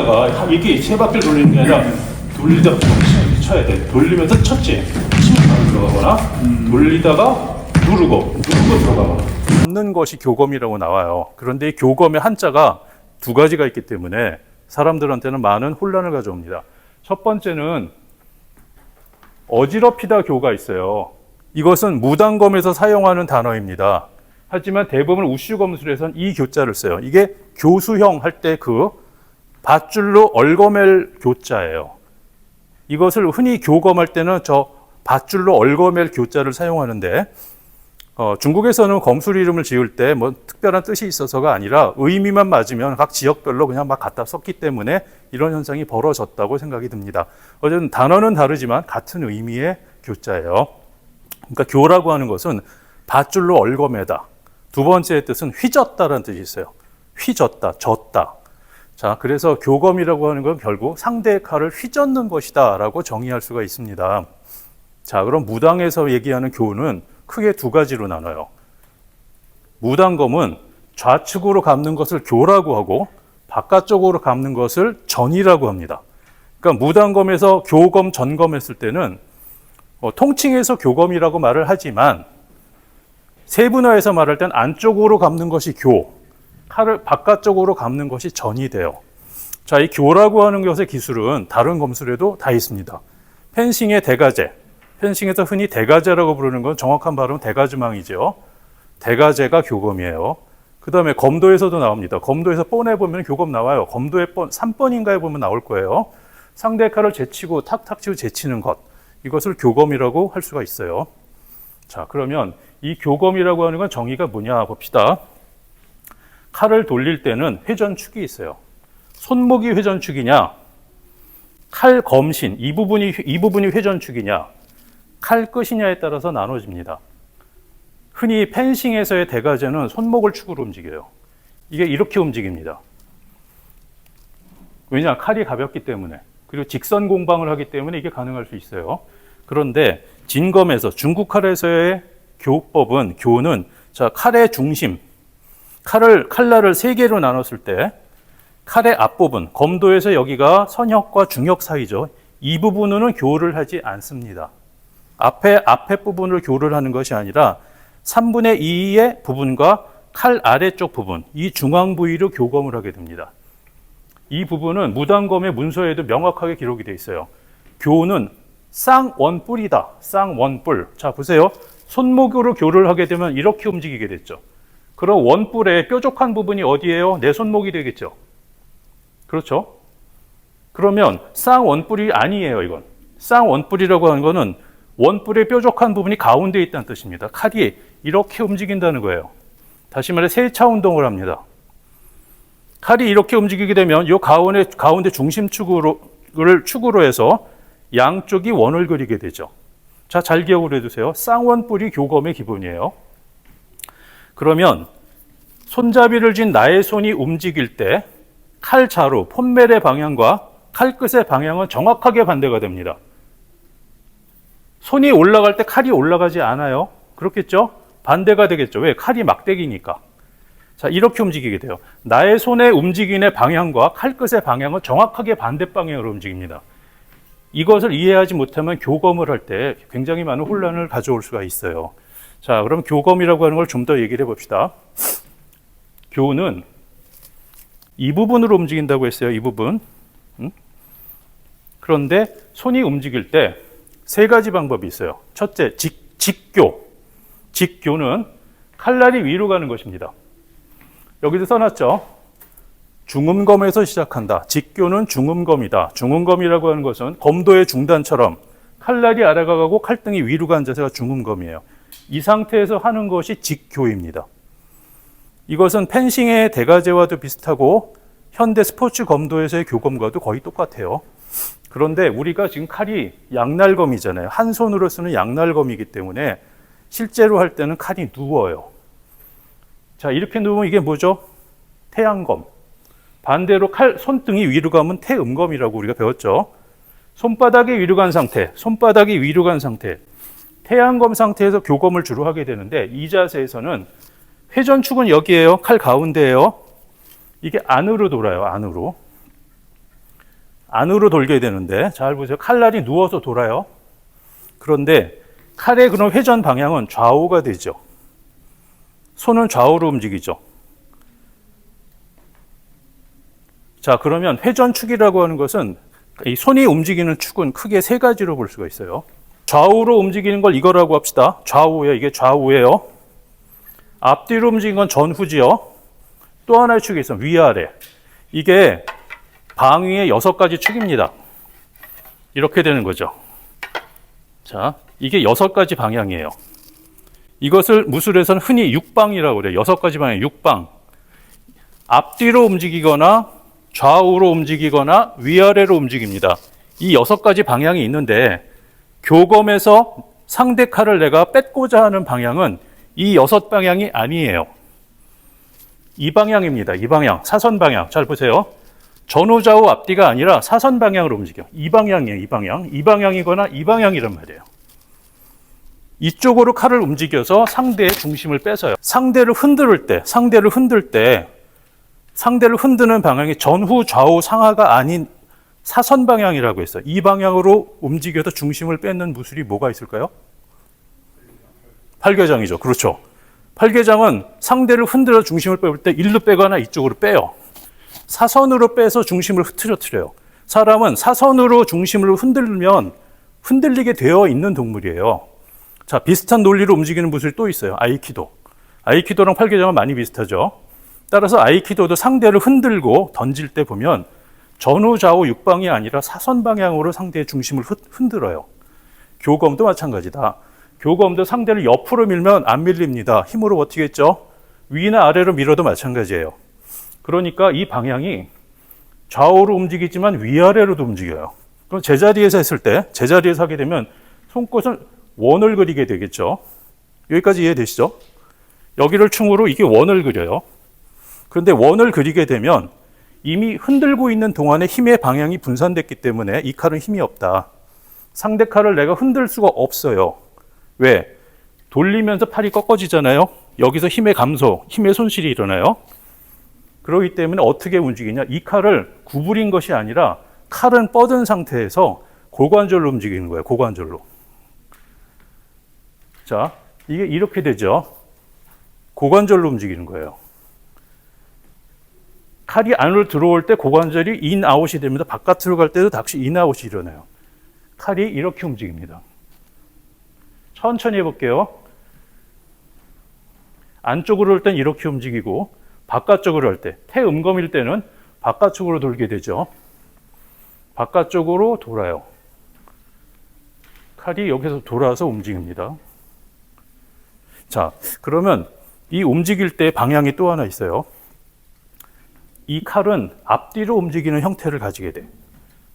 돌리다가 이게 세 바퀴를 돌리는 게 아니라 돌리다가 정신을 쳐야 돼. 돌리면서 쳤지. 힘이 바로 들어가거나 돌리다가 누르고 들어가거나. 잡는 것이 교검이라고 나와요. 그런데 이 교검의 한자가 두 가지가 있기 때문에 사람들한테는 많은 혼란을 가져옵니다. 첫 번째는 어지럽히다 교가 있어요. 이것은 무당검에서 사용하는 단어입니다. 하지만 대부분 우슈검술에서는 이 교자를 써요. 이게 교수형 할 때 그 밧줄로 얽어맬 교자예요. 이것을 흔히 교검할 때는 저 밧줄로 얽어맬 교자를 사용하는데 중국에서는 검술 이름을 지을 때 뭐 특별한 뜻이 있어서가 아니라 의미만 맞으면 각 지역별로 그냥 막 갖다 썼기 때문에 이런 현상이 벌어졌다고 생각이 듭니다. 어쨌든 단어는 다르지만 같은 의미의 교자예요. 그러니까 교라고 하는 것은 밧줄로 얽어매다. 두 번째 뜻은 휘젓다라는 뜻이 있어요. 휘젓다, 젓다. 자, 그래서 교검이라고 하는 건 결국 상대의 칼을 휘젓는 것이다 라고 정의할 수가 있습니다. 자, 그럼 무당에서 얘기하는 교는 크게 두 가지로 나눠요. 무당검은 좌측으로 감는 것을 교라고 하고 바깥쪽으로 감는 것을 전이라고 합니다. 그러니까 무당검에서 교검, 전검 했을 때는 통칭해서 교검이라고 말을 하지만 세분화해서 말할 땐 안쪽으로 감는 것이 교, 칼을 바깥쪽으로 감는 것이 전이 돼요. 자, 이 교라고 하는 것의 기술은 다른 검술에도 다 있습니다. 펜싱의 대가제, 펜싱에서 흔히 대가제라고 부르는 건 정확한 발음은 대가즈망이죠. 대가제가 교검이에요. 그 다음에 검도에서도 나옵니다. 검도에서 뻔에 보면 교검 나와요. 검도의 뻔, 3번인가에 보면 나올 거예요. 상대 칼을 제치고 탁탁 치고 제치는 것. 이것을 교검이라고 할 수가 있어요. 자, 그러면 이 교검이라고 하는 건 정의가 뭐냐 봅시다. 칼을 돌릴 때는 회전축이 있어요. 손목이 회전축이냐, 칼 검신, 이 부분이 회전축이냐, 칼 끝이냐에 따라서 나눠집니다. 흔히 펜싱에서의 대가제는 손목을 축으로 움직여요. 이게 이렇게 움직입니다. 왜냐? 칼이 가볍기 때문에. 그리고 직선 공방을 하기 때문에 이게 가능할 수 있어요. 그런데 진검에서, 중국 칼에서의 교법은, 교는 자, 칼의 중심, 칼날을 세 개로 나눴을 때 칼의 앞부분, 검도에서 여기가 선혁과 중혁 사이죠. 이 부분은 교를 하지 않습니다. 앞에 부분을 교를 하는 것이 아니라 3분의 2의 부분과 칼 아래쪽 부분, 이 중앙 부위로 교검을 하게 됩니다. 이 부분은 무당검의 문서에도 명확하게 기록이 되어 있어요. 교는 쌍원뿔이다. 쌍원뿔. 자, 보세요. 손목으로 교를 하게 되면 이렇게 움직이게 됐죠. 그럼 원뿔의 뾰족한 부분이 어디예요? 내 손목이 되겠죠. 그렇죠? 그러면 쌍원뿔이 아니에요, 이건. 쌍원뿔이라고 하는 거는 원뿔의 뾰족한 부분이 가운데에 있다는 뜻입니다. 칼이 이렇게 움직인다는 거예요. 다시 말해 세차 운동을 합니다. 칼이 이렇게 움직이게 되면 이 가운데 중심축으로 해서 양쪽이 원을 그리게 되죠. 자, 잘 기억을 해두세요. 쌍원뿔이 교검의 기본이에요. 그러면 손잡이를 쥔 나의 손이 움직일 때 칼 자루, 폰멜의 방향과 칼 끝의 방향은 정확하게 반대가 됩니다. 손이 올라갈 때 칼이 올라가지 않아요. 그렇겠죠? 반대가 되겠죠. 왜? 칼이 막대기니까. 자, 이렇게 움직이게 돼요. 나의 손의 움직임의 방향과 칼 끝의 방향은 정확하게 반대 방향으로 움직입니다. 이것을 이해하지 못하면 교검을 할 때 굉장히 많은 혼란을 가져올 수가 있어요. 자, 그럼 교검이라고 하는 걸 좀 더 얘기를 해봅시다. 교는 이 부분으로 움직인다고 했어요. 이 부분. 그런데 손이 움직일 때 세 가지 방법이 있어요. 첫째, 직교. 직교는 칼날이 위로 가는 것입니다. 여기도 써놨죠. 중음검에서 시작한다. 직교는 중음검이다. 중음검이라고 하는 것은 검도의 중단처럼 칼날이 아래가고 칼등이 위로 가는 자세가 중음검이에요. 이 상태에서 하는 것이 직교입니다. 이것은 펜싱의 대가제와도 비슷하고 현대 스포츠 검도에서의 교검과도 거의 똑같아요. 그런데 우리가 지금 칼이 양날검이잖아요. 한 손으로 쓰는 양날검이기 때문에 실제로 할 때는 칼이 누워요. 자, 이렇게 누우면 이게 뭐죠? 태양검. 반대로 손등이 위로 가면 태음검이라고 우리가 배웠죠. 손바닥이 위로 간 상태, 손바닥이 위로 간 상태. 태양검 상태에서 교검을 주로 하게 되는데 이 자세에서는 회전축은 여기에요. 칼 가운데에요. 이게 안으로 돌아요. 안으로. 안으로 돌게 되는데, 잘 보세요. 칼날이 누워서 돌아요. 그런데 칼의 그런 회전 방향은 좌우가 되죠. 손은 좌우로 움직이죠. 자, 그러면 회전축이라고 하는 것은 이 손이 움직이는 축은 크게 세 가지로 볼 수가 있어요. 좌우로 움직이는 걸 이거라고 합시다. 좌우예요. 이게 좌우예요. 앞뒤로 움직이는 건 전후지요. 또 하나의 축이 있어요. 위아래. 이게 방위의 6가지 축입니다. 이렇게 되는 거죠. 자, 이게 6가지 방향이에요. 이것을 무술에서는 흔히 육방이라고 그래요. 6가지 방향, 육방. 앞뒤로 움직이거나 좌우로 움직이거나 위아래로 움직입니다. 이 6가지 방향이 있는데 교검에서 상대 칼을 내가 뺏고자 하는 방향은 이 6방향이 아니에요. 이 방향입니다. 이 방향, 사선 방향. 잘 보세요. 전후 좌우 앞뒤가 아니라 사선 방향으로 움직여. 이 방향이에요. 이 방향. 이 방향이거나 이 방향이란 말이에요. 이쪽으로 칼을 움직여서 상대의 중심을 뺏어요. 상대를 흔들 때 상대를 흔드는 방향이 전후 좌우 상하가 아닌 사선 방향이라고 했어요. 이 방향으로 움직여서 중심을 뺏는 무술이 뭐가 있을까요? 팔계장이죠. 그렇죠. 팔계장은 상대를 흔들어 중심을 빼볼 때 일로 빼거나 이쪽으로 빼요. 사선으로 빼서 중심을 흐트러뜨려요. 사람은 사선으로 중심을 흔들면 흔들리게 되어 있는 동물이에요. 자, 비슷한 논리로 움직이는 무술이 또 있어요. 아이키도. 아이키도랑 팔계장은 많이 비슷하죠. 따라서 아이키도도 상대를 흔들고 던질 때 보면 전후 좌우 육방이 아니라 사선 방향으로 상대의 중심을 흔들어요. 교검도 마찬가지다. 교검도 상대를 옆으로 밀면 안 밀립니다. 힘으로 버티겠죠. 위나 아래로 밀어도 마찬가지예요. 그러니까 이 방향이 좌우로 움직이지만 위아래로도 움직여요. 그럼 제자리에서 했을 때, 제자리에서 하게 되면 손끝은 원을 그리게 되겠죠. 여기까지 이해되시죠? 여기를 충으로 이게 원을 그려요. 그런데 원을 그리게 되면 이미 흔들고 있는 동안에 힘의 방향이 분산됐기 때문에 이 칼은 힘이 없다. 상대 칼을 내가 흔들 수가 없어요. 왜? 돌리면서 팔이 꺾어지잖아요. 여기서 힘의 감소, 힘의 손실이 일어나요. 그렇기 때문에 어떻게 움직이냐? 이 칼을 구부린 것이 아니라 칼은 뻗은 상태에서 고관절로 움직이는 거예요. 고관절로. 자, 이게 이렇게 되죠. 고관절로 움직이는 거예요. 칼이 안으로 들어올 때 고관절이 인아웃이 됩니다. 바깥으로 갈 때도 다시 인아웃이 일어나요. 칼이 이렇게 움직입니다. 천천히 해볼게요. 안쪽으로 올 땐 이렇게 움직이고 바깥쪽으로 할 때, 태음검일 때는 바깥쪽으로 돌게 되죠. 바깥쪽으로 돌아요. 칼이 여기서 돌아서 움직입니다. 자, 그러면 이 움직일 때 방향이 또 하나 있어요. 이 칼은 앞뒤로 움직이는 형태를 가지게 돼.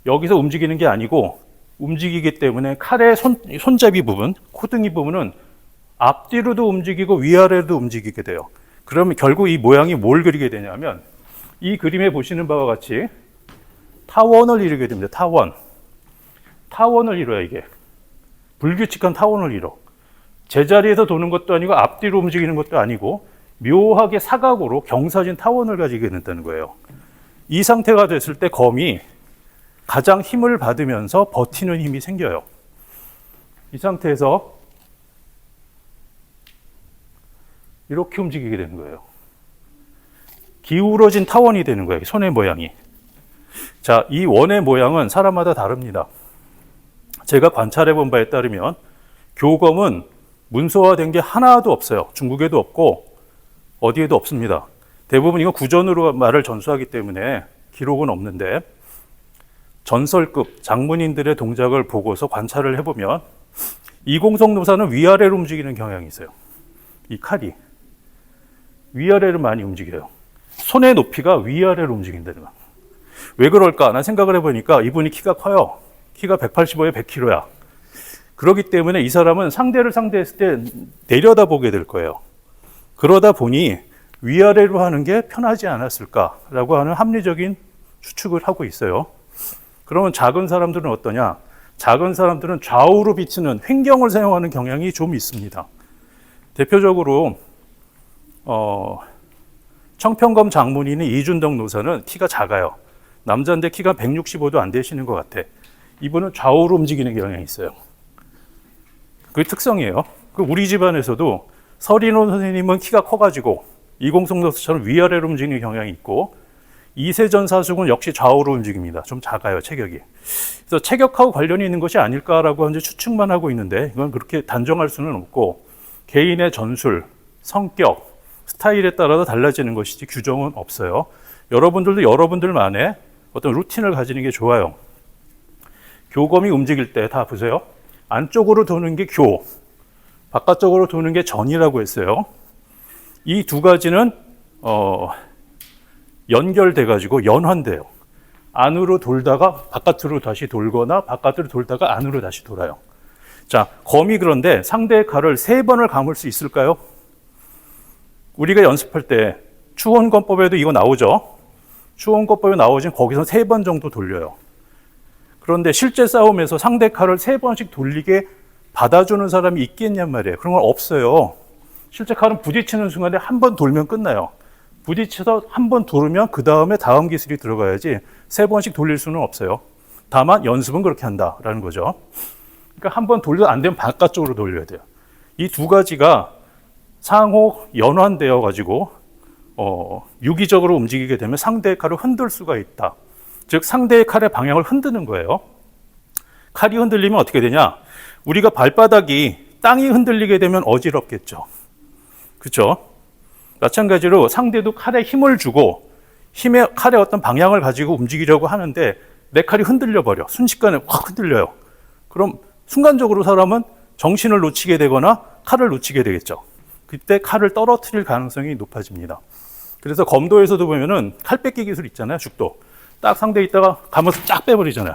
여기서 움직이는 게 아니고 움직이기 때문에 칼의 손잡이 부분, 코등이 부분은 앞뒤로도 움직이고 위아래로도 움직이게 돼요. 그러면 결국 이 모양이 뭘 그리게 되냐면 이 그림에 보시는 바와 같이 타원을 이루게 됩니다. 타원. 타원을 이뤄요, 이게. 불규칙한 타원을 이뤄. 제자리에서 도는 것도 아니고 앞뒤로 움직이는 것도 아니고 묘하게 사각으로 경사진 타원을 가지게 된다는 거예요. 이 상태가 됐을 때 검이 가장 힘을 받으면서 버티는 힘이 생겨요. 이 상태에서 이렇게 움직이게 되는 거예요. 기울어진 타원이 되는 거예요. 손의 모양이. 자, 이 원의 모양은 사람마다 다릅니다. 제가 관찰해 본 바에 따르면 교검은 문서화된 게 하나도 없어요. 중국에도 없고 어디에도 없습니다. 대부분 이거 구전으로 말을 전수하기 때문에 기록은 없는데 전설급 장문인들의 동작을 보고서 관찰을 해보면 이공성노사는 위아래로 움직이는 경향이 있어요. 이 칼이 위아래로 많이 움직여요. 손의 높이가 위아래로 움직인다는 거야. 왜 그럴까? 난 생각을 해보니까 이분이 키가 커요. 키가 185에 100kg야. 그렇기 때문에 이 사람은 상대를 상대했을 때 내려다보게 될 거예요. 그러다 보니 위아래로 하는 게 편하지 않았을까라고 하는 합리적인 추측을 하고 있어요. 그러면 작은 사람들은 어떠냐? 작은 사람들은 좌우로 비치는 횡경을 사용하는 경향이 좀 있습니다. 대표적으로 청평검 장문인인 이준덕 노사는 키가 작아요. 남자인데 키가 165도 안 되시는 것 같아. 이분은 좌우로 움직이는 경향이 있어요. 그게 특성이에요. 우리 집안에서도 서린호 선생님은 키가 커가지고 이공성 선수처럼 위아래로 움직이는 경향이 있고, 이세전 사숙은 역시 좌우로 움직입니다. 좀 작아요, 체격이. 그래서 체격하고 관련이 있는 것이 아닐까라고 이제 추측만 하고 있는데, 이건 그렇게 단정할 수는 없고, 개인의 전술, 성격, 스타일에 따라서 달라지는 것이지 규정은 없어요. 여러분들도 여러분들만의 어떤 루틴을 가지는 게 좋아요. 교검이 움직일 때 다 보세요. 안쪽으로 도는 게 교, 바깥쪽으로 도는 게 전이라고 했어요. 이 두 가지는 연결돼 가지고 연환돼요. 안으로 돌다가 바깥으로 다시 돌거나 바깥으로 돌다가 안으로 다시 돌아요. 자, 검이 그런데 상대의 칼을 3번을 감을 수 있을까요? 우리가 연습할 때 추원검법에도 이거 나오죠. 추원검법에 나오지만 거기서 3번 정도 돌려요. 그런데 실제 싸움에서 상대 칼을 3번씩 돌리게 받아주는 사람이 있겠냔 말이에요. 그런 건 없어요. 실제 칼은 부딪히는 순간에 한 번 돌면 끝나요. 부딪혀서 한 번 돌으면 그 다음에 다음 기술이 들어가야지 3번씩 돌릴 수는 없어요. 다만 연습은 그렇게 한다라는 거죠. 그러니까 한 번 돌려 안 되면 바깥쪽으로 돌려야 돼요. 이 두 가지가 상호 연환되어 가지고 유기적으로 움직이게 되면 상대의 칼을 흔들 수가 있다. 즉 상대의 칼의 방향을 흔드는 거예요. 칼이 흔들리면 어떻게 되냐? 우리가 발바닥이 땅이 흔들리게 되면 어지럽겠죠. 그렇죠? 마찬가지로 상대도 칼에 힘을 주고 칼의 어떤 방향을 가지고 움직이려고 하는데 내 칼이 흔들려 버려. 순식간에 확 흔들려요. 그럼 순간적으로 사람은 정신을 놓치게 되거나 칼을 놓치게 되겠죠. 그때 칼을 떨어뜨릴 가능성이 높아집니다. 그래서 검도에서도 보면은 칼 뺏기 기술 있잖아요. 죽도. 딱 상대 있다가 감아서 쫙 빼버리잖아요.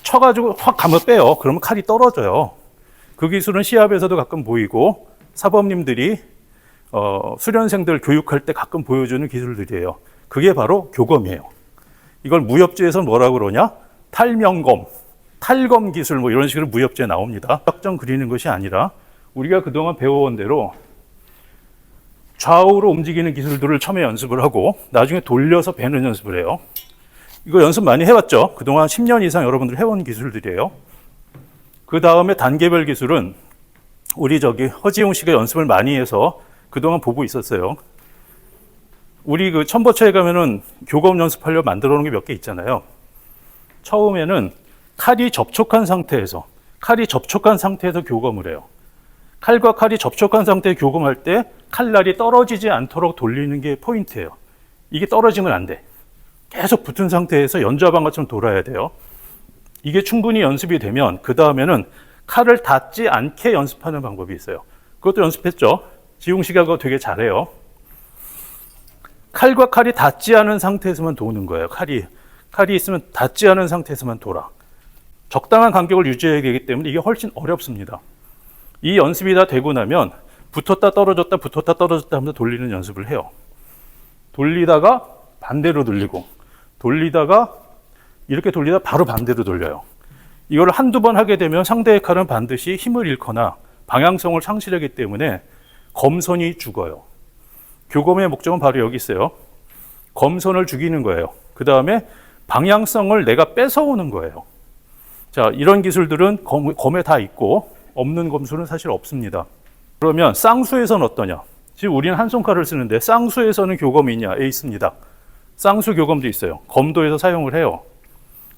쳐가지고 확 감아 빼요. 그러면 칼이 떨어져요. 그 기술은 시합에서도 가끔 보이고 사범님들이 수련생들 교육할 때 가끔 보여주는 기술들이에요. 그게 바로 교검이에요. 이걸 무협지에서 뭐라고 그러냐? 탈명검, 탈검 기술 뭐 이런 식으로 무협지에 나옵니다. 확정 그리는 것이 아니라 우리가 그동안 배워온 대로 좌우로 움직이는 기술들을 처음에 연습을 하고 나중에 돌려서 베는 연습을 해요. 이거 연습 많이 해왔죠? 그동안 10년 이상 여러분들 해온 기술들이에요. 그 다음에 단계별 기술은 우리 허지용 씨가 연습을 많이 해서 그동안 보고 있었어요. 우리 그 천버처에 가면은 교검 연습하려고 만들어 놓은 게 몇 개 있잖아요. 처음에는 칼이 접촉한 상태에서 교검을 해요. 칼과 칼이 접촉한 상태에 교검할 때 칼날이 떨어지지 않도록 돌리는 게 포인트예요. 이게 떨어지면 안 돼. 계속 붙은 상태에서 연좌반 것처럼 돌아야 돼요. 이게 충분히 연습이 되면 그 다음에는 칼을 닿지 않게 연습하는 방법이 있어요. 그것도 연습했죠. 지용 씨가 그거 되게 잘해요. 칼과 칼이 닿지 않은 상태에서만 도는 거예요. 칼이 있으면 닿지 않은 상태에서만 돌아. 적당한 간격을 유지해야 되기 때문에 이게 훨씬 어렵습니다. 이 연습이 다 되고 나면 붙었다 떨어졌다 하면서 돌리는 연습을 해요. 돌리다가 반대로 돌리고 이렇게 돌리다 바로 반대로 돌려요. 이걸 한두 번 하게 되면 상대의 칼은 반드시 힘을 잃거나 방향성을 상실하기 때문에 검선이 죽어요. 교검의 목적은 바로 여기 있어요. 검선을 죽이는 거예요. 그 다음에 방향성을 내가 뺏어오는 거예요. 자, 이런 기술들은 검에 다 있고 없는 검술은 사실 없습니다. 그러면 쌍수에서는 어떠냐? 지금 우리는 한 손칼을 쓰는데 쌍수에서는 교검이 있냐? 있습니다. 쌍수 교검도 있어요. 검도에서 사용을 해요.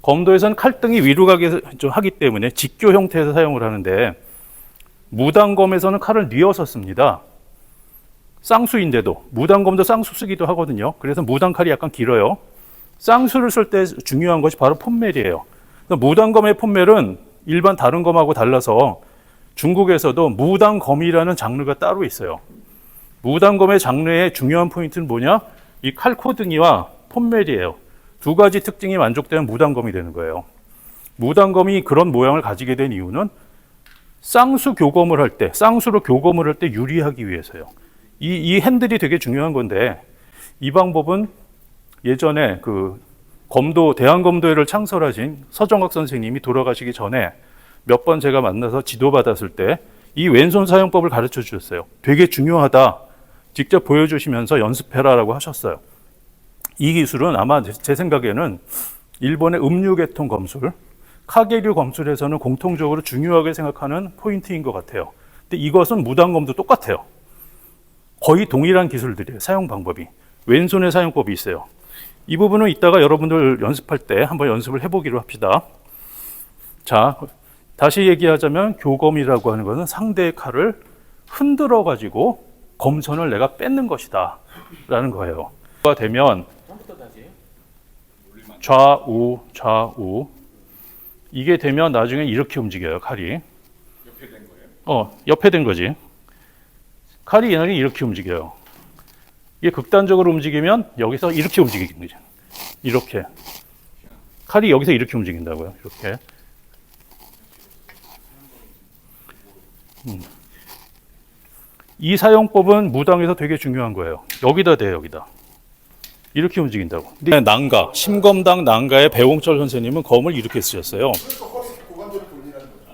검도에서는 칼등이 위로 가게 하기 때문에 직교 형태에서 사용을 하는데 무단검에서는 칼을 뉘어서 씁니다. 쌍수인데도 무단검도 쌍수 쓰기도 하거든요. 그래서 무단칼이 약간 길어요. 쌍수를 쓸 때 중요한 것이 바로 폼멜이에요. 무단검의 폼멜은 일반 다른 검하고 달라서 중국에서도 무단검이라는 장르가 따로 있어요. 무단검의 장르의 중요한 포인트는 뭐냐? 이 칼코등이와 폼멜이에요. 두 가지 특징이 만족되면 무단검이 되는 거예요. 무단검이 그런 모양을 가지게 된 이유는 쌍수로 교검을 할 때 유리하기 위해서요. 이 핸들이 되게 중요한 건데 이 방법은 예전에 그 대한검도회를 창설하신 서정학 선생님이 돌아가시기 전에 몇 번 제가 만나서 지도받았을 때 이 왼손 사용법을 가르쳐 주셨어요. 되게 중요하다. 직접 보여주시면서 연습해라라고 하셨어요. 이 기술은 아마 제 생각에는 일본의 음류계통 검술, 카게류 검술에서는 공통적으로 중요하게 생각하는 포인트인 것 같아요. 근데 이것은 무단검도 똑같아요. 거의 동일한 기술들이에요. 사용 방법이. 왼손의 사용법이 있어요. 이 부분은 이따가 여러분들 연습할 때 한번 연습을 해보기로 합시다. 자, 다시 얘기하자면 교검이라고 하는 것은 상대의 칼을 흔들어 가지고 검선을 내가 뺏는 것이다 라는 거예요. 가 되면 좌우 좌우 이게 되면 나중에 이렇게 움직여요. 칼이 옆에 된 거예요? 옆에 된 거지. 칼이 얘는 이렇게 움직여요. 이게 극단적으로 움직이면 여기서 이렇게 움직이는 거죠. 이렇게 칼이 여기서 이렇게 움직인다고요. 이렇게. 이 사용법은 무당에서 되게 중요한 거예요. 여기다 대 여기다. 이렇게 움직인다고. 근데 난가, 심검당 난가의 배홍철 선생님은 검을 이렇게 쓰셨어요.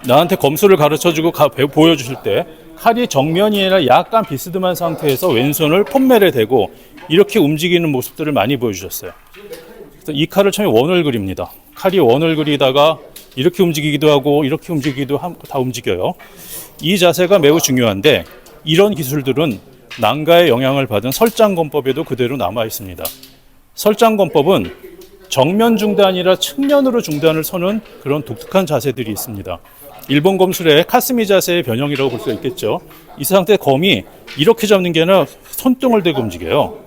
나한테 검술을 가르쳐주고 보여주실 때 칼이 정면이 아니라 약간 비스듬한 상태에서 왼손을 폼멜에 대고 이렇게 움직이는 모습들을 많이 보여주셨어요. 그래서 이 칼을 처음에 원을 그립니다. 칼이 원을 그리다가 이렇게 움직이기도 하고 이렇게 움직이기도 하고 다 움직여요. 이 자세가 매우 중요한데 이런 기술들은 난가의 영향을 받은 설장검법에도 그대로 남아 있습니다. 설장검법은 정면 중단이라 측면으로 중단을 서는 그런 독특한 자세들이 있습니다. 일본 검술의 카스미 자세의 변형이라고 볼 수 있겠죠. 이 상태 검이 이렇게 잡는 게 아니라 손등을 대고 움직여요.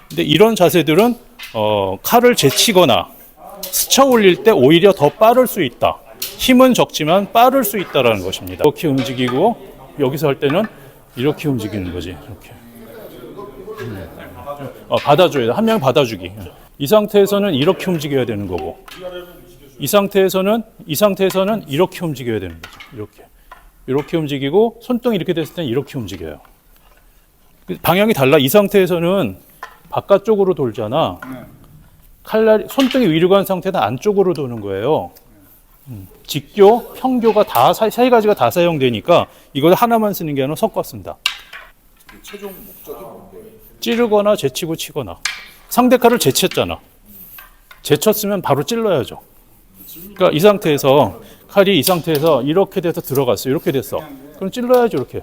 근데 이런 자세들은 칼을 제치거나 스쳐 올릴 때 오히려 더 빠를 수 있다. 힘은 적지만 빠를 수 있다라는 것입니다. 이렇게 움직이고 여기서 할 때는 이렇게 움직이는 거지. 이렇게. 받아줘야 돼. 한 명 받아주기. 이 상태에서는 이렇게 움직여야 되는 거고. 이 상태에서는 이렇게 움직여야 되는 거죠. 이렇게 움직이고 손등이 이렇게 됐을 때는 이렇게 움직여요. 방향이 달라. 이 상태에서는 바깥쪽으로 돌잖아. 손등이 위로 간 상태는 안쪽으로 도는 거예요. 직교, 평교가 다 세 가지가 다 사용되니까 이걸 하나만 쓰는 게 아니라 섞어 쓴다. 최종 목적이 뭔데? 찌르거나 제치고 치거나. 상대 칼을 제쳤잖아. 제쳤으면 바로 찔러야죠. 그러니까 이 상태에서 칼이 이 상태에서 이렇게 돼서 들어갔어. 이렇게 됐어. 그럼 찔러야죠. 이렇게.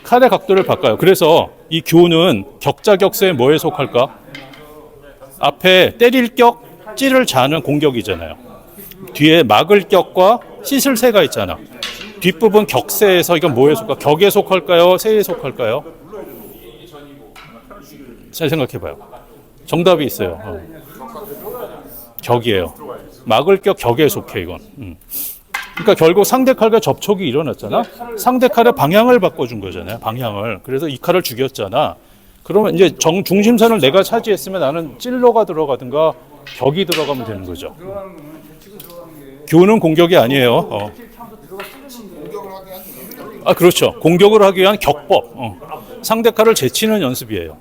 칼의 각도를 바꿔요. 그래서 이 교는 격자격세에 뭐에 속할까? 앞에 때릴 격, 찌를 자는 공격이잖아요. 뒤에 막을 격과 씻을 세가 있잖아. 뒷부분 격세에서 이건 뭐에 속할까? 격에 속할까요? 세에 속할까요? 잘 생각해봐요. 정답이 있어요. 격이에요. 막을 격 격에 속해 이건. 그러니까 결국 상대 칼과 접촉이 일어났잖아. 상대 칼의 방향을 바꿔준 거잖아요. 방향을. 그래서 이 칼을 죽였잖아. 그러면 이제 중심선을 내가 차지했으면 나는 찔러가 들어가든가 격이 들어가면 되는 거죠. 교는 공격이 아니에요. 그렇죠. 공격을 하기 위한 격법. 상대 칼을 제치는 연습이에요.